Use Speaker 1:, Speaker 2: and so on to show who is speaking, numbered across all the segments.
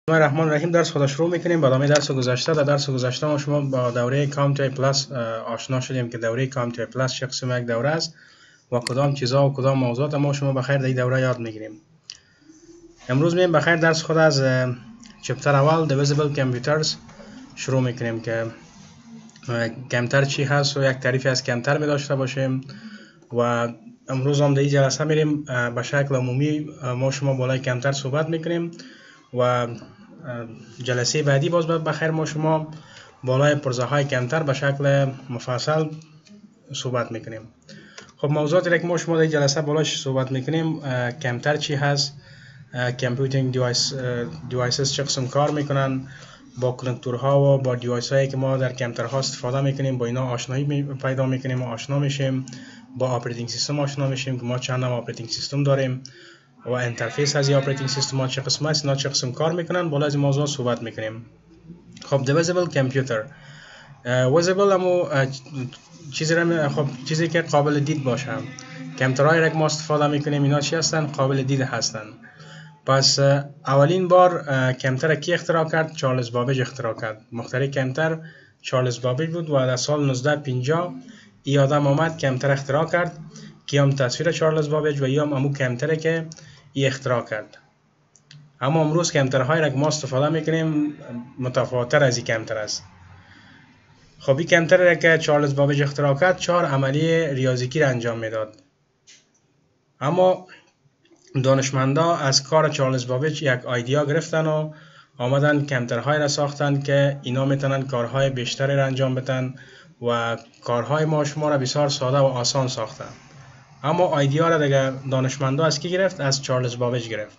Speaker 1: بسم الله الرحمن الرحیم. درس خود شروع میکنیم. با ادامه درس گذشته در درس گذشته ما شما با دوره کامپیوتر پلاس آشنا شدیم که دوره کامپیوتر پلاس چه قسم یک دوره است و کدام چیزا و کدام موضوعات ما شما بخیر در این دوره یاد میگیریم. امروز میایم بخیر درس خود از چپتر اول دیویزیبل کامپیوترز شروع میکنیم که کامپیوتر چی هست و یک تعریفی از کامپیوتر می داشته باشیم و امروز هم در این جلسه میریم به شکل عمومی ما شما بالای کامپیوتر صحبت میکنیم و جلسه بعدی باز بخیر ما شما بالای پرزه های کمتر به شکل مفصل صحبت میکنیم. خب موضوعاتی که ما شما در جلسه بالاش صحبت میکنیم کمتر چی هست، کامپیوتینگ دیوایسز چه قسم کار میکنن، با کنکتورها و با دیوایس هایی که ما در کمترها استفاده میکنیم با اینا آشنایی پیدا میکنیم و آشنا میشیم، با آپریتینگ سیستم آشنا میشیم که ما چند نوع آپریتینگ سیستم داریم و انترفیس از این آپریتینگ سیستم ها چه قسم است، اینا چه قسم کار میکنن، بالا از این موضوع صحبت میکنیم. خب دیویزیبل کامپیوتر ویزیبل همو چیزی که قابل دید باشه. کامپیوترهایی که ما استفاده میکنیم اینا چی هستن؟ قابل دید هستن. پس اولین بار کامپیوتر کی اختراع کرد؟ چارلز بابیج اختراع کرد. مخترع کامپیوتر چارلز بابیج بود و در سال 1950 این آدم آمد کامپیوتر اختراع کرد که هم تصویر چارلز بابیج و یا هم همون کامپیوتری که ای اختراع کرد. اما امروز کامپیوترهایی را که ما استفاده میکنیم متفاوت‌تر از این کامپیوتر است. خب این کامپیوتری را که چارلز بابیج اختراع کرد 4 عملیه ریاضیکی را انجام میداد. اما دانشمندا از کار چارلز بابیج یک ایده گرفتن و آمدن کامپیوترهایی را ساختن که اینا میتونن کارهای بیشتری را انجام بدن و کارهای ما شما را بسیار ساده و آسان ساختن. اما ایده را دیگه دانشمندا از کی گرفت؟ از چارلز بابیج گرفت.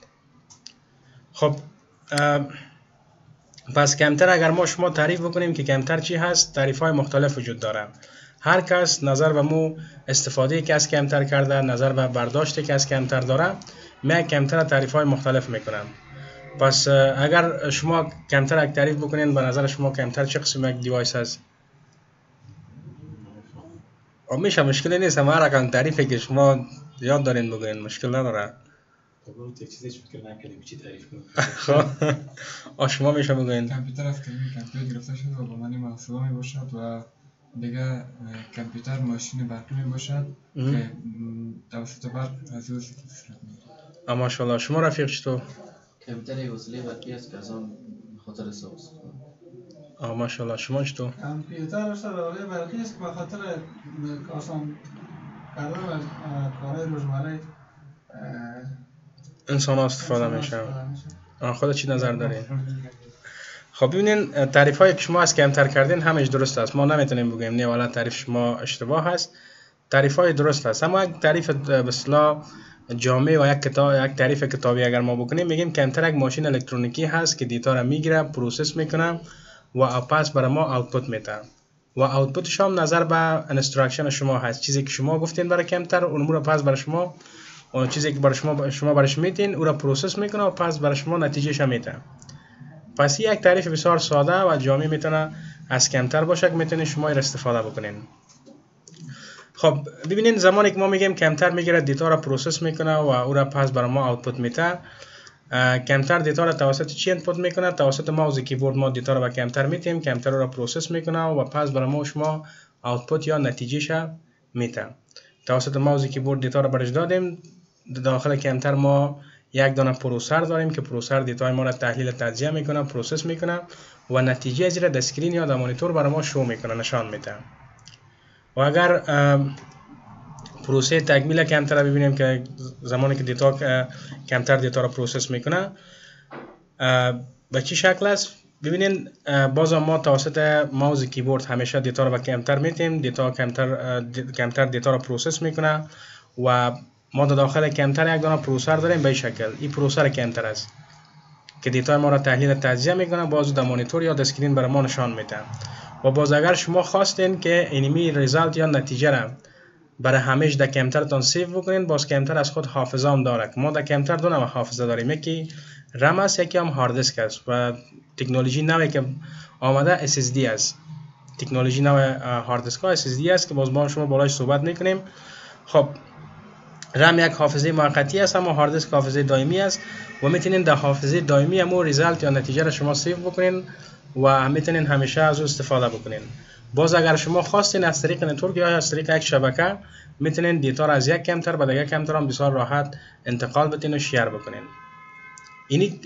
Speaker 1: خب پس کامپیوتر اگر ما شما تعریف بکنیم که کامپیوتر چی هست، تعریف های مختلف وجود داره. هر کس نظر به مو استفاده که از کامپیوتر کرده، نظر به برداشتی که از کامپیوتر داره، من کامپیوتر تعریف های مختلف میکنم. پس اگر شما کامپیوتر یک تعریف بکنین، به نظر شما کامپیوتر چه قسم یک دیوایس است؟ میشه، مشکلی نیست. هر رقم تعریفی که شما یاد دارین بگین، مشکل نداره.
Speaker 2: یک چیزی فکر نکردیم چی تعریف کنیم.
Speaker 1: شما میشه بگوین.
Speaker 3: کامپیوتر از کلمه کامپیوتر گرفته شده و به معنی محاسبه می باشد و دیگه کامپیوتر ماشین برقی می باشد که توسط برق از او استفاده می‌کنه.
Speaker 1: ماشاءالله. شما رفیق چطور؟
Speaker 2: کامپیوتر یک وسیله برقی است که از آن خاطر حساب استفاده می‌کنه.
Speaker 1: ماشاءالله. شما چطور؟
Speaker 4: کامپیوتر وسیله برقی است که به خاطر آسان کردن از کارهای روزمره
Speaker 1: انسان استفاده میشه. خودت چی نظر دارین؟ خب ببینین تعریف هایی که شما از کامپیوتر کردین همش درست است. ما نمیتونیم بگیم نه والا تعریف شما اشتباه است. تعریف های درست است. اما یک تعریف به اصطلاح جامع و یک تعریف کتابی اگر ما بکنیم میگیم کامپیوتر یک ماشین الکترونیکی هست که دیتا را میگیره، پروسس میکنه و پس برای ما آوتپوت میده. و آوتپوتش هم نظر به اینستراکشن شما هست. چیزی که شما گفتین برای کامپیوتر اون رو پس برای شما، اون چیزی که برای شما برش میدین او را پروسس میکنه و پس برای شما نتیجهش میده. پس یک تعریف بسیار ساده و جامع میتونه از کامپیوتر باشه که میتونین شما را استفاده بکنین. خب ببینین زمانی که ما میگیم کامپیوتر میگیره دیتا را پروسس میکنه و او را پس برای ما آوتپوت میده، کامپیوتر دیتا را توسط چی اینپوت میکنه؟ توسط ماوس کیبورد ما دیتا را به کامپیوتر میدیم، کامپیوتر را پروسس میکنه و پس برای ما شما آوتپوت یا نتیجهش میده. توسط ماوس کیبورد دیتا را برش دادیم، داخل کامپیوتر ما یک دانه پروسر داریم که پروسر دیتای ما را تحلیل تجزیه میکنه، پروسس میکنه و نتیجه از را در اسکرین یا در مانیتور برای ما شو میکنه، نشان میده. و اگر پروسه تکمیل کامپیوتر ببینیم که زمانی که کامپیوتر دیتا را پروسس میکنه به چه شکل است، ببینین باز ما توسط ماوس کیبورد همیشه دیتا را به کامپیوتر میدیم، کامپیوتر دیتا را پروسس میکنه و ما در داخل کامپیوتر یک دانه پروسر داریم به این شکل. این پروسر کامپیوتر است که دیتا ما را تحلیل تجزیه میکنه، باز در مانیتور یا در اسکرین برای ما نشان میده. و باز اگر شما خواستین که اینمی ریزالت یا نتیجه را برای همیشه در کامپیوترتون سیو بکنین، باز کامپیوتر از خود حافظه هم داره. ما در کامپیوتر دو نوع حافظه داریم، یکی رم است، یکی هم هارد دیسک است و تکنولوژی نوعی که آمده SSD است. تکنولوژی نوع هارد دیسک ها SSD است که باز ما شما بالاش صحبت میکنیم. خب رم یک حافظه موقتی است اما هارد دیسک حافظه دائمی است و میتونین در حافظه دائمی همون ریزالت یا نتیجه را شما سیو بکنین و میتونین همیشه از او استفاده بکنین. باز اگر شما خواستین از طریق نتورک یا از طریق یک شبکه میتونین دیتا را از یک کامپیوتر به دیگر کامپیوتر هم بسیار راحت انتقال بدین و شیر بکنین. اینی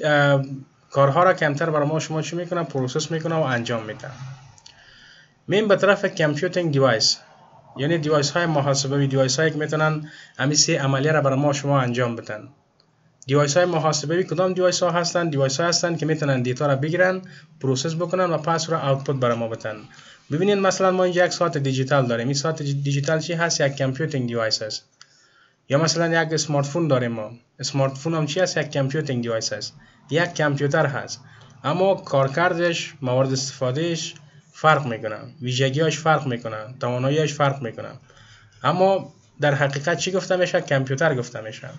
Speaker 1: کارها را کامپیوتر برای ما شما چی میکنه؟ پروسس میکنه و انجام میده. میم به طرف کامپیوتینگ دیوایس، یعنی دیوایس های محاسبه، دیوایس هایی که میتونن همین سه عملیه را برای ما شما انجام بدن. دیوایس های محاسبه کدام دیوایس ها هستن؟ دیوایس ها هستن که میتونن دیتا را بگیرن، پروسس بکنن و پس را اوتپوت برای ما بدن. ببینید مثلا ما اینجا یک ساعت دیجیتال داریم. این ساعت دیجیتال چی هست؟ یک کامپیوتینگ دیوایس است. یا مثلا یک اسمارت فون داریم ما. اسمارت فون هم چی هست؟ یک کامپیوتینگ دیوایس است. یک کامپیوتر هست. اما کارکردش، موارد استفادهش فرق میکنه، ویژگیاش فرق میکنه، تواناییش فرق میکنه. اما در حقیقت چی گفته میشه؟ کامپیوتر گفته میشه.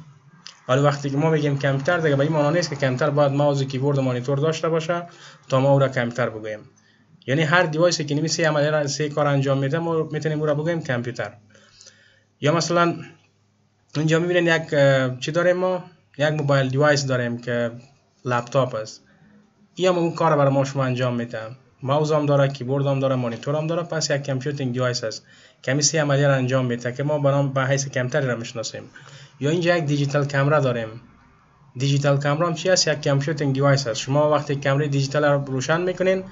Speaker 1: حالا وقتی که ما میگیم کامپیوتر دیگه به این معنی نیست که کامپیوتر باید ماوس، کیبورد و مانیتور داشته باشه تا ما او را کامپیوتر بگوییم. یعنی هر دیوایسی که نمیشه عملیه را سه کار انجام میده ما میتونیم او را بگوییم کامپیوتر. یا مثلا اینجا میبینید یک چی داریم ما؟ یک موبایل دیوایس داریم که لپتاپ است. این هم اون کار برای ما شما انجام میده. ماوس هم داره، کیبورد هم داره، مانیتور هم داره، پس یک کامپیوتینگ دیوایس است که همین سه عملیه را انجام میده که ما به حیث کامپیوتر را میشناسیم. یا اینجا یک دیجیتال کامera داریم. دیجیتال کامera هم چی است؟ یک کامپیوتینگ دیوایس است. شما وقتی کامera دیجیتال را روشن میکنین،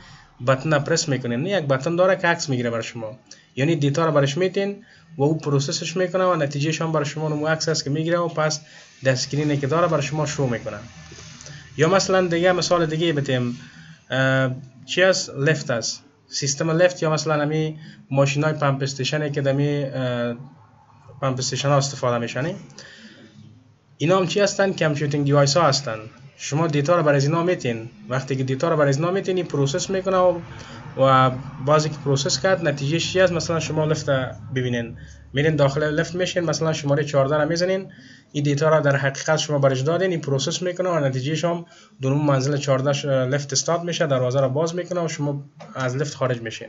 Speaker 1: بتن را پرس میکنین، یک بتن داره که عکس میگیره برای شما. یعنی دیتا را برش میتین و او پروسسش میکنه و نتیجهش هم برای شما اون عکس است که میگیره و پس در اسکرینی که داره برای شما شو میکنه. یا مثلا دیگه مثال دیگه بتیم، چی است؟ لفت است. سیستم لفت یا مثلا همین ماشینای پمپ استیشنی که دمی پمپ استیشن ها استفاده میشن، اینا هم چی هستن؟ کامپیوتینگ دیوایس ها هستن. شما دیتا رو برای اینا میتین، وقتی که دیتا رو برای اینا میتین پروسس میکنه و بازی که پروسس کرد نتیجه چی است؟ مثلا شما لفت ببینین، میرین داخل لفت میشین، مثلا شماره 14 رو میزنین، این دیتا را در حقیقت شما برش دادین، این پروسس میکنه و نتیجهش هم دونم منزل 14 لفت استارت میشه، دروازه را باز میکنه و شما از لفت خارج میشین.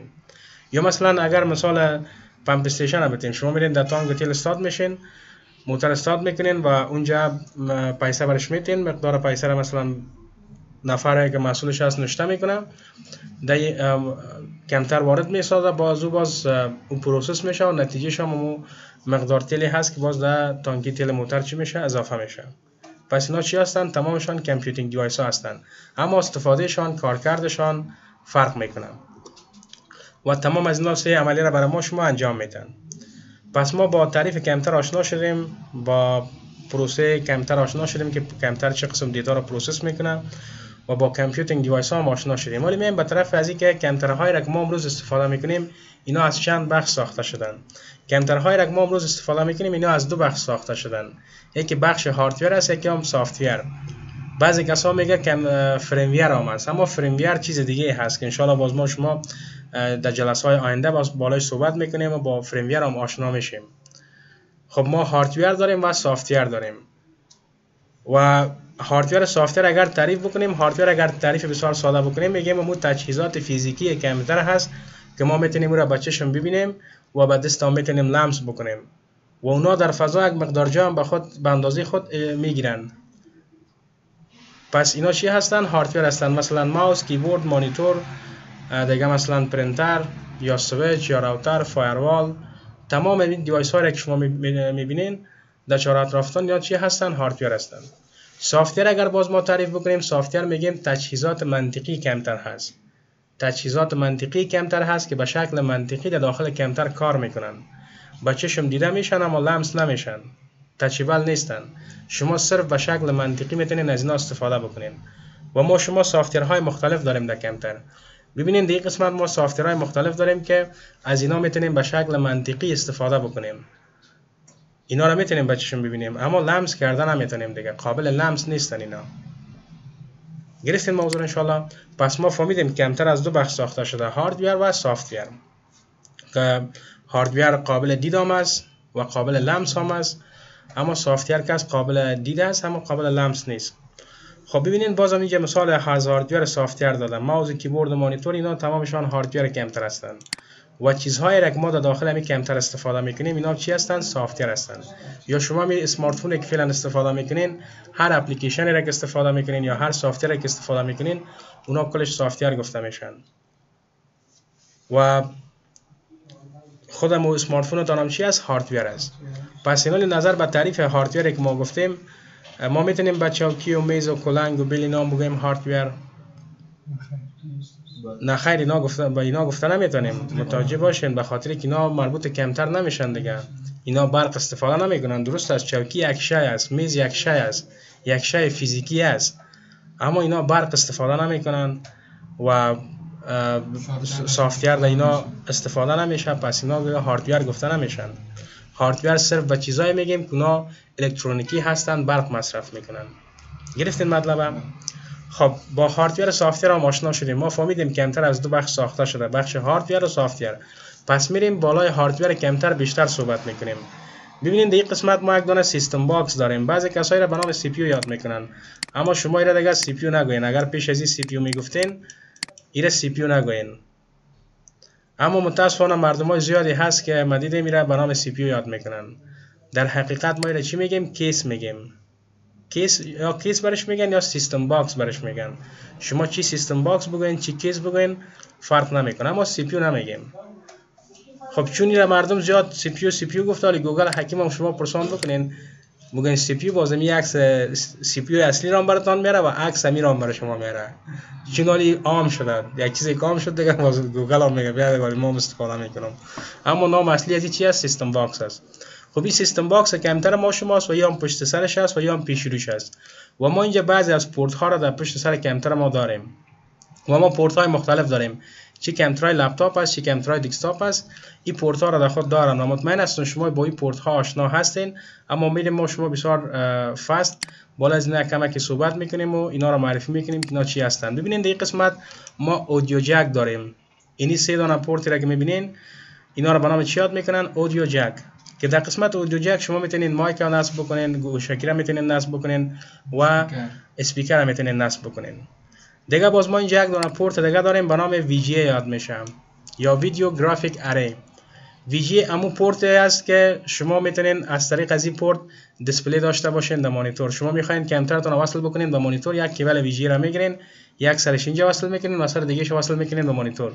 Speaker 1: یا مثلا اگر مثلا پمپ استیشن بتیم، شما میرین در تانک تیل استارت میشین، موتور استارت میکنین و اونجا پیسه برش میتین، مقدار پیسه را مثلا نفری که مسئولش هست نشته میکنه، در کمتر وارد میسازه، باز اون پروسس میشه و نتیجهش هم مقدار تیلی هست که باز در تانکی تیل موتور چی میشه؟ اضافه میشه. پس اینا چی هستن؟ تمامشان کامپیوتینگ دیوایس ها هستن، اما استفادهشان، کارکردشان فرق میکنه و تمام از اینا سه عملیه را برای ما شما انجام میدن. پس ما با تعریف کامپیوتر آشنا شدیم، با پروسه کامپیوتر آشنا شدیم که کامپیوتر چه قسم دیتا را پروسس میکنه و با کامپیوتینگ دیوایس ها هم آشنا شدیم. ولی میایم به طرف از اینکه کامپیوترهایی را که ما امروز استفاده میکنیم اینا از چند بخش ساخته شدن. کامپیوترهایی را که ما امروز استفاده میکنیم اینا از دو بخش ساخته شدن، یکی بخش هاردور است، یکی هم سافت‌ویر. بعضی کسا میگه که فریم‌ویر هم هست، اما فریم‌ویر چیز دیگه هست که ان شاء الله باز ما شما در جلسه های آینده باز بالاش صحبت میکنیم و با فریم‌ویر هم آشنا میشیم. خب ما هاردور داریم و سافت‌ویر داریم و هاردور سافت‌ویر اگر تعریف بکنیم، هاردور اگر تعریف بسیار ساده بکنیم میگیم اون تجهیزات فیزیکی کامپیوتر هست که ما میتونیم اون را با چشم ببینیم و با دست هم میتونیم لمس بکنیم و اونا در فضا یک مقدار جا هم به اندازه خود میگیرن. پس اینا چی هستن؟ هاردور هستن. مثلا ماوس، کیبورد، مانیتور، دیگه مثلا پرینتر یا سویچ یا راوتر، فایروال، تمام این دیوایس ها را که شما میبینین در چهار اطرافتان یا چی هستن؟ هاردور هستن. سافت‌ویر اگر باز ما تعریف بکنیم، سافت‌ویر میگیم تجهیزات منطقی کامپیوتر هست. تجهیزات منطقی کامپیوتر هست که به شکل منطقی در داخل کامپیوتر کار میکنن، با چشم دیده میشن اما لمس نمیشن، تچیبل نیستن. شما صرف به شکل منطقی میتونین از اینا استفاده بکنین و ما شما سافت‌ویرهای مختلف داریم در کامپیوتر. ببینید در این قسمت ما سافت‌ویرهای مختلف داریم که از اینا میتونیم به شکل منطقی استفاده بکنیم. اینا رو میتونیم به چشم ببینیم اما لمس کردن نمیتونیم دیگه، قابل لمس نیستن اینا. گرفتین موضوع ان شاء الله؟ پس ما فهمیدیم که کامپیوتر از دو بخش ساخته شده، هاردور و سافت‌ویر. که هاردور قابل دید هم است و قابل لمس هم است، اما سافت‌ویر که قابل دید است اما قابل لمس نیست. خب ببینید بازم اینجا مثال از هاردور سافت‌ویر دادم. ماوس، کیبورد و مانیتور اینا تمامشان هاردور کامپیوتر هستند و چیزهایی را که ما در داخل همین کمتر استفاده میکنیم اینا چی هستن؟ سافت‌ویر هستن. یا شما می اسمارت فون که فعلا استفاده میکنین، هر اپلیکیشنی را که استفاده میکنین یا هر سافت‌ویری که استفاده میکنین اونا کلش سافت‌ویر گفته میشن. و خودمو اسمارت فون تانم چی است؟ هاردویر است. پس اینا نظر به تعریف هاردویر که ما گفتیم، ما میتونیم به چوکی و میز و کلنگ و بیل اینا بگیم هاردویر؟ نه خیر، اینا گفته نمیتونیم. متوجه باشین به خاطر که اینا مربوط کمتر نمیشن دیگه. اینا برق استفاده نمیکنن. درست است چوکی یک شی است، میز یک شی است، یک شی فیزیکی است، اما اینا برق استفاده نمیکنن و سافت‌ویر در اینا استفاده نمیشه. پس اینا هاردویر گفته نمیشن. هاردویر صرف به چیزایی میگیم که اونا الکترونیکی هستن، برق مصرف میکنن. گرفتین مطلبم؟ خب با هاردویر و سافت‌ویر هم آشنا شدیم. ما فهمیدیم کمتر از دو بخش ساخته شده، بخش هاردویر و سافت‌ویر. پس میریم بالای هاردویر کمتر بیشتر صحبت میکنیم. ببینید در این قسمت ما یک دونه سیستم باکس داریم. بعضی کسایی را به نام سی پی یو یاد میکنن، اما شما اینا دیگه سی پی یو نگوین. اگر پیش از این سی پی یو میگفتین، اینا سی پی یو نگوین. اما متاسفانه مردمای زیادی هست که ما دیدیم میره به نام سی پی یو یاد میکنن. در حقیقت ما اینا چی میگیم؟ کیس میگیم. کیس برش میگن یا سیستم باکس برش میگن. شما چی سیستم باکس بگوین چی کیس بگوین فرق نمیکنه، اما سی پی یو نمیگیم. خب چون اینا مردم زیاد سی پی یو گفت، ولی گوگل حکیم هم شما پرسان بکنین بگین سی پی یو، بازم یک عکس سی پی یو اصلی رام براتون میاره و عکس امی رام برای شما میاره. چون عام شده، یک چیزی عام شد دیگه، باز گوگل هم میگه بیا دیگه ما استفاده میکنم. اما نام اصلی از چی است؟ سیستم باکس است. خب این سیستم باکس کمتر ما شماست و یا هم پشت سرش است و یا هم پیش روش است. و ما اینجا بعضی از پورت ها را در پشت سر کمتر ما داریم و ما پورت های مختلف داریم. چی کمترای لپتاپ است، چی کمترای دسکتاپ است. این پورت ها را در خود دارم و مطمئن هستم شما با این پورت ها آشنا هستین. اما میریم ما شما بسیار فست بالا از اینا کمکی صحبت میکنیم و اینا را معرفی میکنیم که اینا چی هستند. ببینید در این قسمت ما اودیو جک داریم. اینی سه دانه پورتی را که میبینین اینا را به نام چی یاد میکنن؟ اودیو جک. که در قسمت اودیو جک شما میتونین مایک را نصب بکنین، گوشکی را میتونین نصب بکنین و اسپیکر را میتونین نصب بکنین. دیگه باز ما اینجا یک دونه پورت دیگه داریم به نام VGA یاد میشه یا ویدیو گرافیک اری. VGA همون پورت است که شما میتونین از طریق از این پورت دیسپلی داشته باشین در مانیتور. شما میخواین کامپیوترتون وصل بکنین به مانیتور، یک کیبل VGA را میگیرین، یک سرش اینجا وصل میکنین و سر دیگه شو وصل میکنین به مانیتور.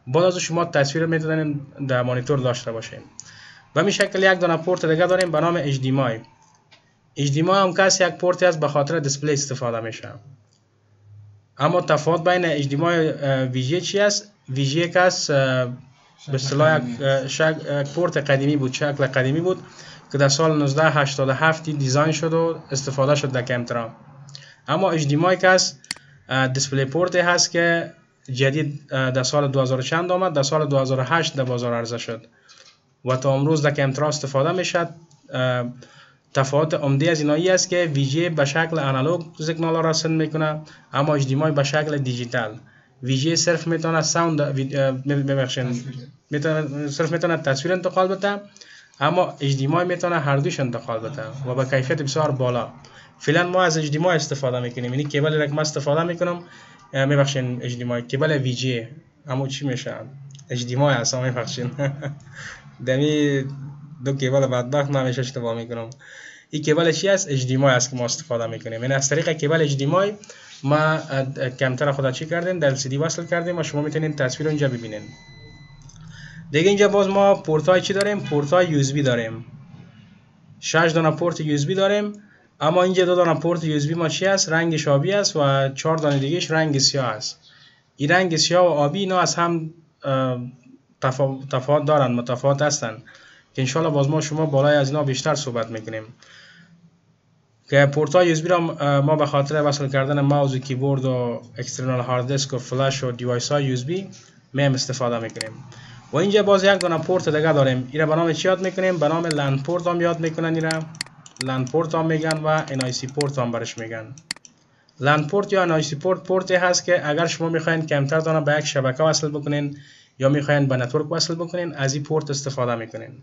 Speaker 1: بعد از شما تصویر میتونین در مانیتور داشته باشین. به همین شکل یک دونه پورت دیگه داریم به نام HDMI. HDMI هم کس یک پورتی است به خاطر دیسپلی استفاده میشه. اما تفاوت بین HDMI و VGA چی است؟ VGA کس به اصطلاح یک پورت قدیمی بود، شکل قدیمی بود که در سال 1987 دیزاین شد و استفاده شد در کامپیوترها. اما HDMI کس دیسپلی پورت هست که جدید در سال 2000 چند آمد، در سال 2008 در بازار عرضه شد و تا امروز در کامپیوترها استفاده میشد. تفاوت عمده از اینایی است که VGA به شکل آنالوگ سیگنال را رساند میکنه، اما HDMI به شکل دیجیتال. VGA صرف میتونه صرف میتونه تصویر انتقال بده، اما HDMI میتونه هر دوش انتقال بده و با کیفیت بسیار بالا. فعلا ما از HDMI استفاده میکنیم. یعنی کیبلی را که من استفاده میکنم میبخشین HDMI کیبل VGA، اما چی میشه؟ HDMI اصلا میبخشین. دمی دو کیبل بدبخت نمیشه اشتباه میکنم. این کیبل چی است؟ HDMI است که ما استفاده میکنیم. یعنی از طریق کیبل HDMI ما کامپیوتر خود چی کردیم؟ در LCD وصل کردیم و شما میتونید تصویر اینجا ببینید. دیگه اینجا باز ما پورت های چی داریم؟ پورت های USB داریم. 6 دانه پورت USB داریم، اما اینجا 2 دانه پورت USB ما چی است؟ رنگش آبی است و 4 دانه دیگهش رنگ سیاه است. این رنگ سیاه و آبی اینا از هم تفاوت دارن، متفاوت هستن که انشالله باز ما شما بالای از اینا بیشتر صحبت میکنیم. که پورت های USB را ما به خاطر وصل کردن ماوس و کیبورد و اکسترنال هارد دیسک و فلش و دیوایس های USB میم استفاده میکنیم. و اینجا باز یک دونه پورت دیگه داریم. اینا به نام چی یاد میکنیم؟ به نام لن پورت هم یاد میکنن. اینا لن پورت هم میگن و NIC پورت هم برش میگن. لن پورت یا NIC پورتی هست که اگر شما میخواین کامپیوترتون به یک شبکه وصل بکنین یا میخواین به نتورک وصل بکنین، از این پورت استفاده میکنین.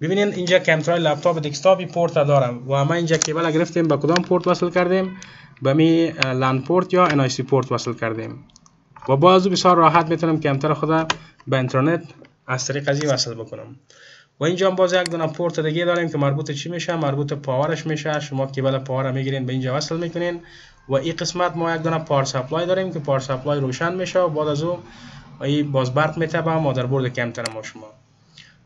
Speaker 1: ببینین اینجا کامپیوتر لپتاپ دسکتاپ پورت دارم و ما اینجا کیبل گرفتیم به کدام پورت وصل کردیم؟ به می لن پورت یا NIC پورت وصل کردیم و باز بسیار راحت میتونم کامپیوتر خود به اینترنت از طریق از این وصل بکنم. و اینجا باز یک دونه پورت دیگه داریم که مربوط چی میشه؟ مربوط پاورش میشه. شما کیبل پاور میگیرین به اینجا وصل میکنین و این قسمت ما یک دونه پاور سپلای داریم که پاور سپلای روشن میشه و بعد از اون این باز برق میتابه مادربرد کامپیوتر ما شما.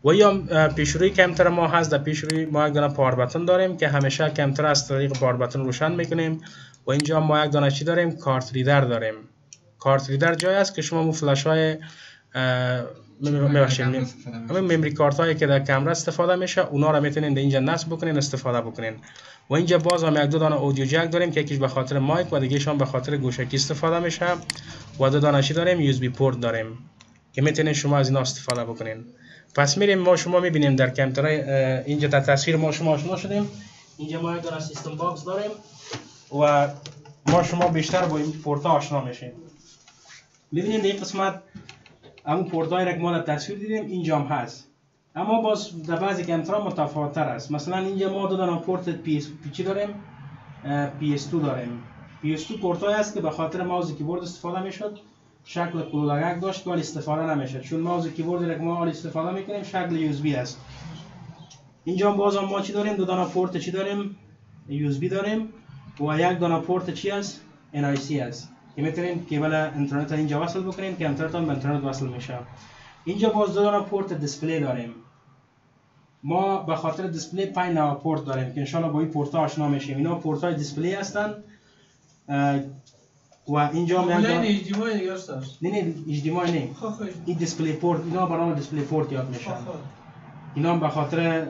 Speaker 1: و یا پیشروی کامپیوتر ما هست. در پیشروی ما یک دونه پاور بتن داریم که همیشه کامپیوتر از طریق پاور بتن روشن میکنیم. و اینجا ما یک دونه چی داریم؟ کارت ریدر داریم. کارت ریدر جای است که شما مو فلش های مموری کارت هایی که در کامera استفاده میشه اونا را میتونین در اینجا نصب بکنین استفاده بکنین. و اینجا باز هم یک دو دانه اودیو جک داریم که یکیش به خاطر مایک و دیگه‌شون به خاطر گوشکی استفاده میشه. و دو دانه چی داریم؟ یو اس بی پورت داریم که میتونین شما از اینا استفاده بکنین. پس میریم ما شما میبینیم در کامپیوتر اینجا در تصویر ما شما آشنا شدیم. اینجا ما یک دانه سیستم باکس داریم و ما شما بیشتر با این پورت ها آشنا میشیم. ببینید این قسمت همون پورت هایی که ما در تصویر دیدیم اینجا هم هست، اما باز در بعضی کامپیوترها متفاوت تر است. مثلا اینجا ما دو دانه پورت پی داریم، PS2 داریم. PS2 پورت هایی است که به خاطر ماوس کیبورد استفاده میشد، شکل کلولگک داشت ولی استفاده نمیشد چون ماوس کیبوردی که ما استفاده میکنیم شکل USB است. اینجا باز هم ما چی داریم؟ دو دانه پورت چی داریم؟ USB داریم و یک دانه پورت چی است؟ NIC است که میتونیم کیبل اینترنت اینجا وصل بکنیم که اینترنت هم به اینترنت وصل میشه. اینجا باز دو دانه پورت دیسپلی داریم. ما به خاطر دیسپلی 5 نوع پورت داریم که ان شاء الله با این پورت ها آشنا میشیم. اینا پورت های دیسپلی هستن و اینجا هم
Speaker 4: HDMI دیگه است.
Speaker 1: نه HDMI نه. این دیسپلی پورت اینا برای دیسپلی پورت یاد میشن. اینا هم به خاطر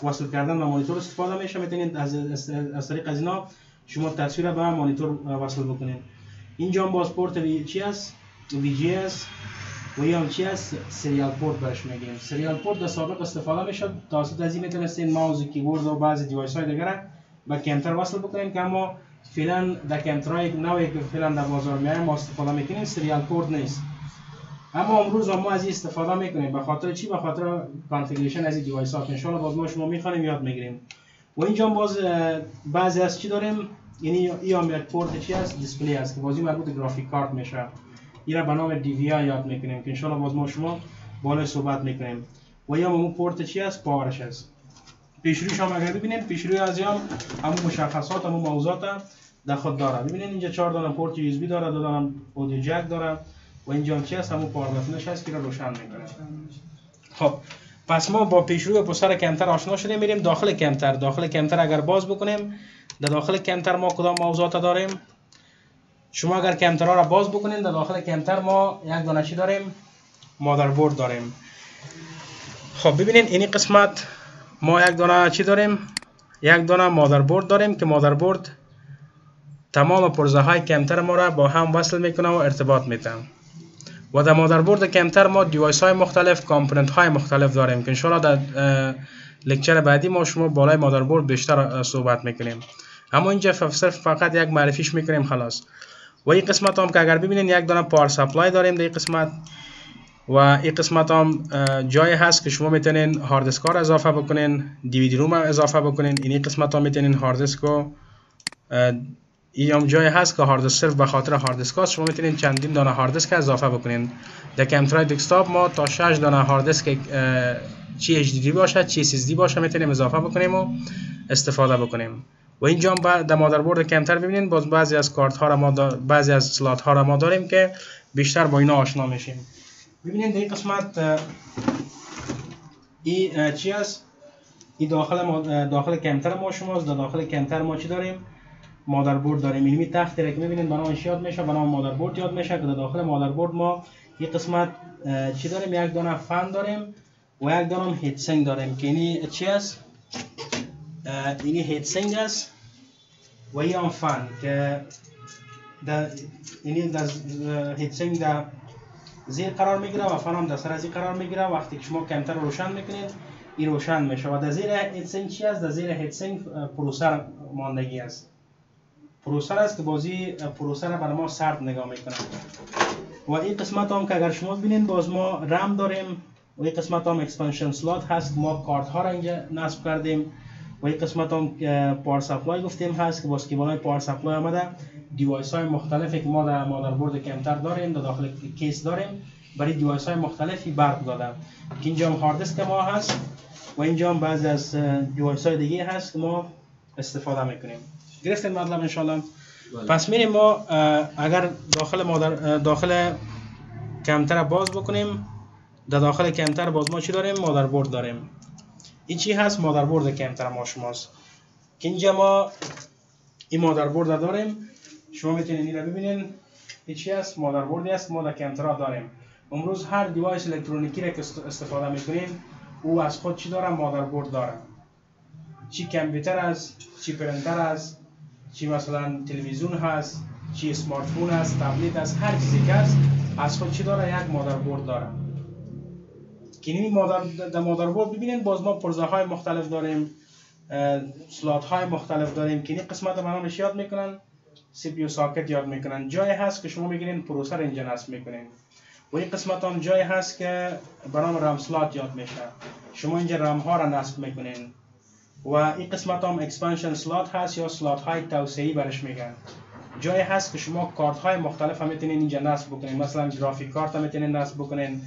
Speaker 1: وصل کردن به مانیتور استفاده میشه. میتونید از طریق از اینا شما تصویر به مانیتور وصل بکنید. اینجا هم باز پورت چی است؟ VGA است و یا هم چی است؟ سریال پورت برش میگیم. سریال پورت در سابق استفاده میشد. توسط از این میتونستین ماوس کیبورد و بعضی دیوایس های دیگر به کامپیوتر وصل بکنید که اما فعلا در کامپیوترهای نوعی که فعلا در بازار میاد ما استفاده میکنیم سریال پورت نیست. اما امروز ما از این استفاده میکنیم. به خاطر چی؟ به خاطر کانفیگوریشن از این دیوایس ها که ان شاء الله باز ما شما میخوانیم یاد میگیریم. و اینجا باز بعضی از چی داریم؟ یعنی این هم یک پورت چی است؟ دیسپلی است که بازی مربوط گرافیک کارت میشه. این را به نام DVI یاد میکنیم که ان شاء الله باز ما شما بالای صحبت میکنیم. و یا همون پورت چی است؟ پاورش است. پیشرویش هم اگر ببینید پیشروی از هم همون مشخصات همون موضوعات در خود داره. ببینید اینجا 4 دانه پورت USB داره، 2 دانه اودیو جک داره و اینجا چی است؟ همون پاور بتنش هست که را روشن میکنه. خب پس ما با پیشروی پسر کامپیوتر آشنا شدیم. میریم داخل کامپیوتر. داخل کامپیوتر اگر باز بکنیم در داخل کامپیوتر ما کدام موضوعات داریم؟ شما اگر کامپیوتر را باز بکنید در داخل کامپیوتر ما یک دانه چی داریم؟ مادربرد داریم. خب ببینید این قسمت ما یک دانه چی داریم؟ یک دانه مادربرد داریم که مادربرد تمام پرزه های کامپیوتر ما را با هم وصل میکنه و ارتباط میده. و در مادربرد کامپیوتر ما دیوایس های مختلف، کامپوننت های مختلف داریم که ان شاء الله در لکچر بعدی ما شما بالای مادربرد بیشتر صحبت میکنیم. اما اینجا صرف فقط یک معرفیش میکنیم خلاص. و این قسمت هم که اگر ببینید یک دانه پاور سپلای داریم در این قسمت و این قسمت هم جای هست که شما میتونین هارد دیسک ها اضافه بکنین، DVD روم اضافه بکنین. این قسمت هم میتونین هارد دیسک رو این هم جای هست که هارد دیسک صرف به خاطر هارد دیسک هست. شما میتونین چندین دانه هارد دیسک اضافه بکنین. در کامپیوتر دسکتاپ ما تا 6 دانه هارد دیسک چی HDD باشه چی SSD باشه میتونیم اضافه بکنیم و استفاده بکنیم. و اینجا هم در مادربرد کامپیوتر ببینید باز بعضی از کارت ها را ما بعضی از سلات ها را ما داریم که بیشتر با اینا آشنا میشیم. ببینید در این قسمت این چی است؟ این داخل کامپیوتر ما شماست. در داخل کامپیوتر ما چی داریم؟ مادربرد داریم. این تختی را که میبینید به نامش یاد میشه، به نام مادربرد یاد میشه که در داخل مادربرد ما این قسمت چی داریم؟ یک دانه فن داریم و یک دانه هیت سینک داریم که این چی است؟ این هیت سینک است و این هم فن که این هیت سینک در زیر قرار میگیره و فن هم در سر از این قرار میگیره. وقتی که شما کامپیوتر رو روشن میکنید این روشن میشه. و در زیر هیت سینک چی است؟ در زیر هیت سینک پروسر ماندگی است. پروسر است که بازی پروسر را برای ما سرد نگاه میکنه. و این قسمت هم که اگر شما ببینید باز ما رم داریم و این قسمت هم اکسپنشن سلات هست. ما کارت ها را اینجا نصب کردیم. و این قسمت هم پاور سپلای گفتیم هست که باز کیبل های پاور سپلای آمده. دیوایس های مختلفی که ما در مادربرد کامپیوتر داریم در داخل کیس داریم برای دیوایس های مختلفی برق داده که اینجا هم هارد دیسک ما هست و اینجا هم بعضی از دیوایس های دیگه هست که ما استفاده میکنیم. گرفتین مطلب ان شاء الله؟ پس میریم ما اگر داخل کامپیوتر باز بکنیم، در داخل کامپیوتر باز ما چی داریم؟ مادربرد داریم. این چی هست؟ مادربرد کامپیوتر ما شماست که اینجا ما این مادربرد داریم. شما میتونید این رو ببینین. این چی هست؟ مادربردی است ما در کامپیوتر داریم. امروز هر دیوایس الکترونیکی را که استفاده میکنیم او از خود چی داره؟ مادربرد داره. چی کامپیوتر است، چی پرینتر است، چی مثلا تلویزیون هست، چی اسمارت فون است، تبلت است، هر چیزی که است از خود چی داره؟ یک مادربرد داره. که این در مادربرد ببینید باز ما پرزه های مختلف داریم، سلات های مختلف داریم که این قسمت به نامش یاد میکنن سی پی یو ساکت یاد میکنن. جایی هست که شما میگیرین پروسر اینجا نصب میکنین و این قسمت هم جایی هست که به نام رام سلات یاد میشه. شما اینجا رام ها را نصب میکنین و این قسمت هم اکسپنشن سلات هست یا سلات های توسعه‌ای برش میگن. جایی هست که شما کارت های مختلف هم میتونین اینجا نصب بکنین. مثلا گرافیک کارت هم میتونین نصب بکنین،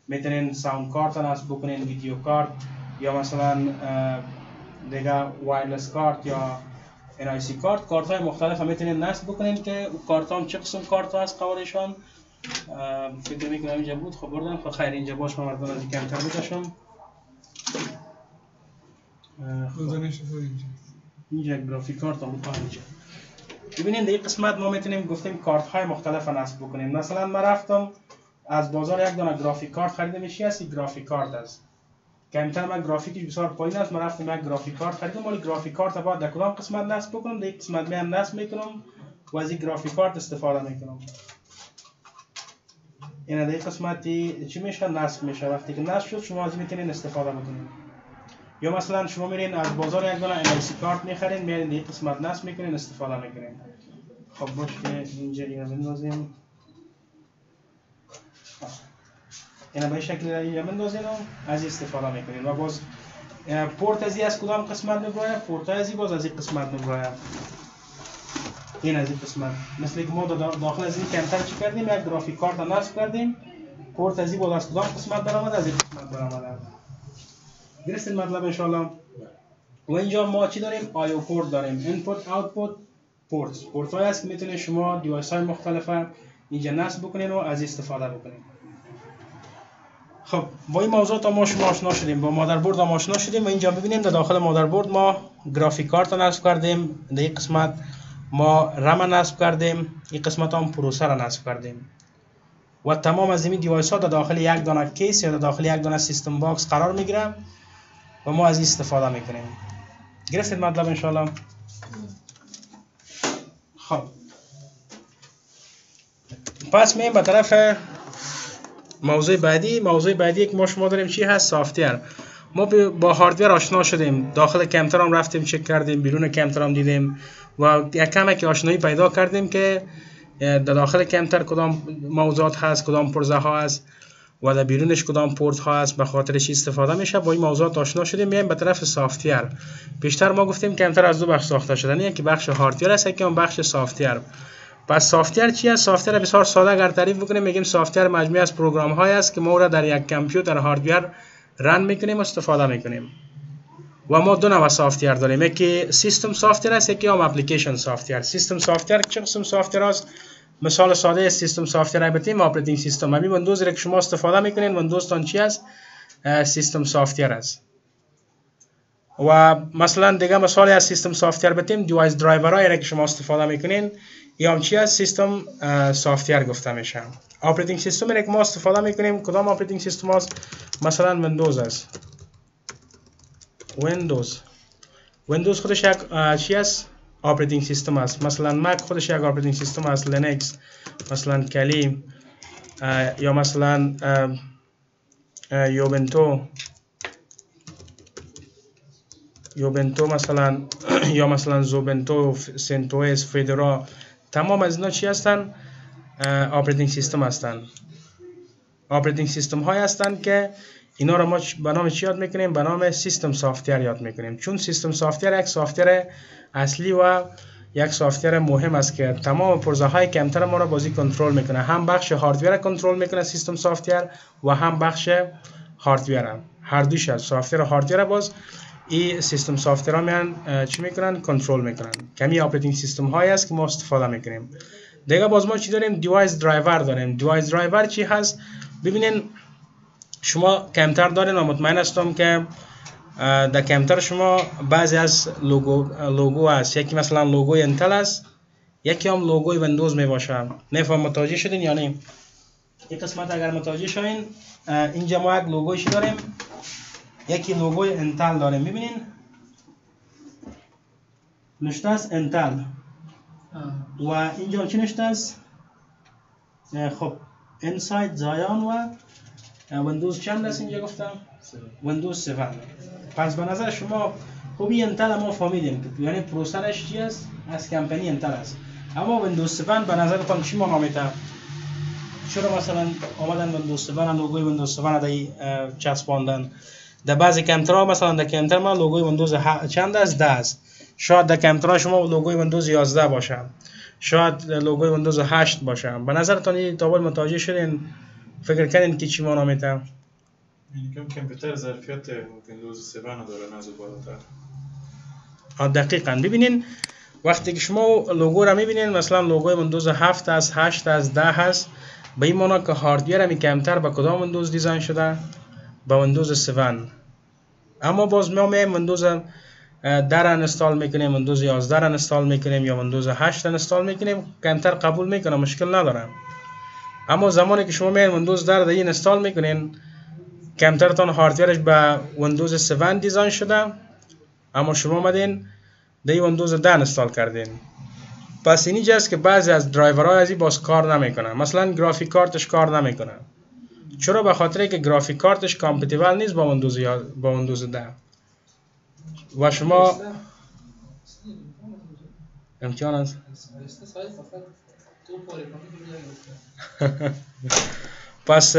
Speaker 1: میتونین ساوند کارت نصب بکنین، ویدیو کارت یا مثلا دیگه وایرلس کارت یا NIC کارت. کارت های مختلف هم میتونین نصب بکنین که کارت هم چه قسم کارت هست قوارشان فکر میکنم اینجا بود. خب بردم خب خیر اینجا باش من مردم از این کمتر بکشم. اینجا گرافیک کارت هم بود اینجا. ببینید این قسمت ما میتونیم گفتیم کارت های مختلف نصب بکنیم. مثلا من رفتم از بازار یک دانه گرافیک کارت خریدم. میشه است گرافیک کارت است. کامپیوتر من گرافیکش بسیار پایین است. من رفتم یک گرافیک کارت خریدم. ولی گرافیک کارت بعد در کدام قسمت نصب بکنم؟ در یک قسمت میام نصب میکنم و از این گرافیک کارت استفاده میکنم. این در قسمتی چی میشه؟ نصب میشه. وقتی که نصب شد شما از این میتونین استفاده بکنید. یا مثلا شما میرین از بازار یک دانه NIC کارت میخرین، میرین در قسمت نصب میکنین استفاده میکنین. خب باش که اینجا اینو بندازیم. اینا به شکل اینجا بندازین و از استفاده میکنین. و باز پورت ازی از کدام قسمت میگوید؟ پورت ازی باز از این قسمت میگوید. این از این قسمت مثل که ما داخل از این کامپیوتر چی کردیم؟ یک گرافیک کارت نصب کردیم. پورت ازی باز از کدام قسمت برآمد؟ از این قسمت برآمد. درست مطلب ان شاء الله. و اینجا ما چی داریم؟ آیو پورت داریم. اینپوت آوتپوت پورت. پورت های است که میتونید شما دیوایس های مختلف اینجا نصب بکنین و از استفاده بکنین. خب با این موضوع ما شما آشنا شدیم، با مادربرد هم آشنا شدیم و اینجا ببینیم در داخل مادربرد ما گرافیک کارت نصب کردیم، در این قسمت ما رم نصب کردیم، این قسمت هم پروسر نصب کردیم و تمام از این دیوایس ها در داخل یک دانه کیس یا در داخل یک دانه سیستم باکس قرار میگیره و ما از این استفاده میکنیم. گرفتید مطلب ان شاء الله؟ خب پس میایم به طرف موضوع بعدی که ما شما داریم چی هست؟ سافت‌ویر. ما با هاردویر آشنا شدیم، داخل کامپیوتر هم رفتیم چک کردیم، بیرون کامپیوتر هم دیدیم و یک کمک آشنایی پیدا کردیم که در داخل کامپیوتر کدام موضوعات هست، کدام پرزه ها هست و در بیرونش کدام پورت ها هست، به خاطر چی استفاده میشه. با این موضوعات آشنا شدیم. میایم به طرف سافت‌ویر. بیشتر ما گفتیم کامپیوتر از دو بخش ساخته شده، یکی بخش هاردویر است، یکی هم بخش سافت‌ویر. پس سافت‌ویر چی است؟ سافت‌ویر بسیار ساده اگر تعریف بکنیم میگیم سافت‌ویر مجموعه از پروگرام های است که ما را در یک کامپیوتر هاردویر رن میکنیم و استفاده میکنیم. و ما دو نوع سافت‌ویر داریم، یکی سیستم سافت‌ویر است، یکی هم اپلیکیشن سافت‌ویر. سیستم سافت‌ویر چه قسم سافت‌ویر است؟ مثال ساده سیستم سافت‌ویر بتیم اپراتینگ سیستم. همین ویندوز را که شما استفاده میکنین ویندوز تان چی است؟ سیستم سافت‌ویر است. و مثلا دیگه مثال از سیستم سافت‌ویر بتیم دیوایس درایورایی را که شما استفاده میکنین یا هم چی است؟ سیستم سافت‌ویر گفته میشه. اپراتینگ سیستم را که ما استفاده میکنیم کدام اپراتینگ سیستم است؟ مثلا ویندوز است. ویندوز خودش یک چی است؟ اپراتینگ سیستم است. مثلا مک خودش یک اپراتینگ سیستم است، لینکس مثلا کلی یا مثلا یوبنتو مثلا یا مثلا زوبنتو، سنتوس، فدرا، تمام از اینا چی هستن؟ اپراتینگ سیستم هستن. اپراتینگ سیستم های هستن که اینا رو ما به نام چی یاد میکنیم؟ به نام سیستم سافت‌ویر یاد میکنیم. چون سیستم سافت‌ویر یک سافت‌ویر اصلی و یک سافتور مهم است که تمام پرزه های کمتر ما را بازی کنترل میکنه. هم بخش هاردویر کنترل میکنه سیستم سافتور و هم بخش هاردویر. هر دوش از سافتور و هاردویر باز این سیستم سافتور ها میان چی میکنن؟ کنترل میکنن. کمی آپریتینگ سیستم هایی است که ما استفاده میکنیم. دیگه باز ما چی داریم؟ دیوایس درایور داریم. دیوایس درایور چی هست؟ ببینین شما کمتر دارین و مطمئن هستم که در کمتر شما بعضی از لوگو است. یکی مثلا لوگوی انتل است، یکی هم لوگوی ویندوز می باشه. نفهم متوجه شدین یا نه؟ یک قسمت اگر متوجه شوین اینجا ما یک لوگویش داریم، یکی لوگوی انتل داریم. میبینین نشته است انتل و اینجا چی نشته است؟ خب انساید زایان و ویندوز چند است اینجا گفتم؟ ویندوز 7. پس به نظر شما خوبی انتل ما فهمیدیم، یعنی پروسرش چی است؟ از کمپانی انتل است. اما ویندوز 7 به نظرتان چی معنا میده؟ چرا مثلا آمدن ویندوز 7 لوگوی ویندوز 7 دای چسباندن؟ در بعضی کامپیوترها مثلا در کامپیوتر ما لوگوی ویندوز چند است؟ 10 است. شاید در کامپیوتر شما لوگوی ویندوز 11 باشه، شاید لوگوی ویندوز 8 باشه. به نظرتان این تابل متوجه شدین؟ فکر کردین که چی معنا میده؟
Speaker 5: یعنی کامپیوتر ظرفیت ویندوز 7 نداره، نزد بالاتر.
Speaker 1: دقیقاً. ببینین وقتی که شما لوگو را میبینین مثلا لوگوی ویندوز 7 است، 8 است، 10 است، به این معنی که هاردویر می کمتر به کدام ویندوز دیزاین شده؟ با ویندوز 7. اما باز ما میایم ویندوز 10 را انستال میکنیم، ویندوز 11 را انستال میکنیم یا ویندوز 8 را انستال میکنیم، کمتر قبول میکنه، مشکل نداره. اما زمانی که شما میاین ویندوز 10 را انستال میکنین، کامپیوترتون هاردویرش با ویندوز 7 دیزاین شده، اما شما اومدین دی ویندوز 10 انستال کردین. پس اینجا است که بعضی از درایورها از این باز کار نمیکنه. مثلا گرافیک کارتش کار نمیکنه. چرا؟ به خاطر که گرافیک کارتش کامپتیبل نیست با ویندوز 10. و شما امتحان است. پس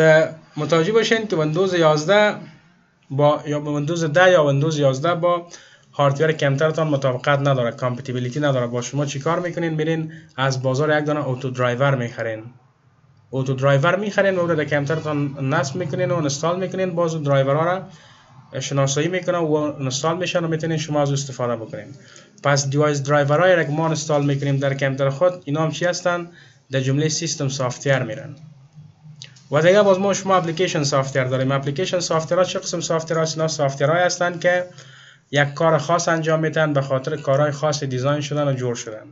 Speaker 1: متوجه باشین که ویندوز 11 با یا ویندوز 10 یا ویندوز 11 با هاردویر کمترتان مطابقت نداره، کامپتیبلیتی نداره. با شما چی کار میکنین؟ میرین از بازار یک دانه اوتو درایور میخرین. اوتو درایور میخرین و در کمترتان نصب میکنین و انستال میکنین. باز درایورها را شناسایی میکنه و انستال میشن و میتونین شما از استفاده بکنین. پس دیوایس درایورهای را که ما انستال میکنیم در کامپیوتر خود، اینا هم چی هستن؟ در جمله سیستم سافتور میرن. و دیگه باز ما شما اپلیکیشن سافتور داریم. اپلیکیشن سافتورها چه قسم سافتور هست؟ اینا سافتورهایی هستند که یک کار خاص انجام میدن، به خاطر کارهای خاص دیزاین شدن و جور شدن.